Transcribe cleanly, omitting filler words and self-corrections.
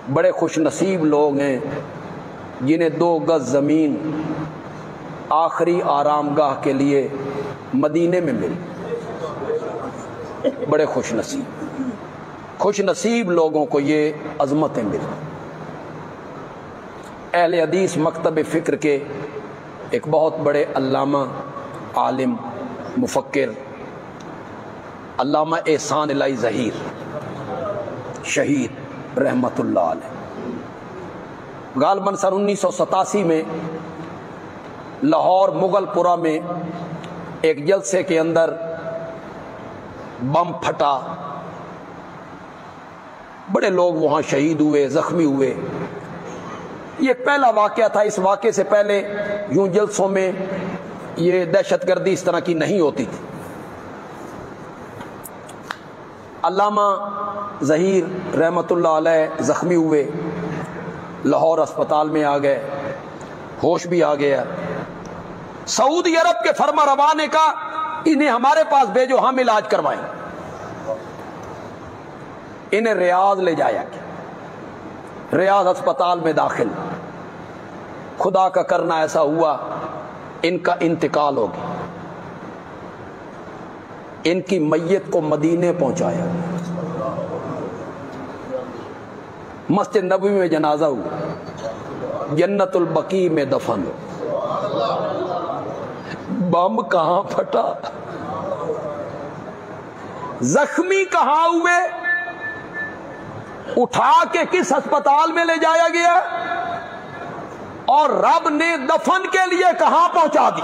बड़े खुश नसीब लोग हैं जिन्हें 2 गज ज़मीन आखिरी आरामगाह के लिए मदीने में मिली। बड़े खुश नसीब लोगों को ये अज़मतें मिली। अहले हदीस मकतब फ़िक्र के एक बहुत बड़े अल्लामा, आलिम, मुफक्किर अल्लामा एहसान इलाही ज़हीर शहीद रहमतुल्लाह अलैह, गालबन सन 1987 में लाहौर मुगलपुरा में एक जलसे के अंदर बम फटा, बड़े लोग वहाँ शहीद हुए, ज़ख्मी हुए। ये पहला वाक़या था। इस वाक़े से पहले यूं जलसों में ये दहशतगर्दी इस तरह की नहीं होती थी। अल्लामा ज़हीर रहमतुल्लाह अलैह ज़ख्मी हुए, लाहौर अस्पताल में आ गए, होश भी आ गया। सऊदी अरब के फरमा रवा ने कहा इन्हें हमारे पास भेजो, हम इलाज करवाएं। इन्हें रियाद ले जाया गया, रियाद अस्पताल में दाखिल। खुदा का करना ऐसा हुआ, इनका इंतकाल हो गया। इनकी मैयत को मदीने पहुंचाया, मस्जिद नबवी में जनाजा हुआ, जन्नतुल बकी में दफन हो। बम कहां फटा, जख्मी कहां हुए, उठा के किस अस्पताल में ले जाया गया और रब ने दफन के लिए कहां पहुंचा दी।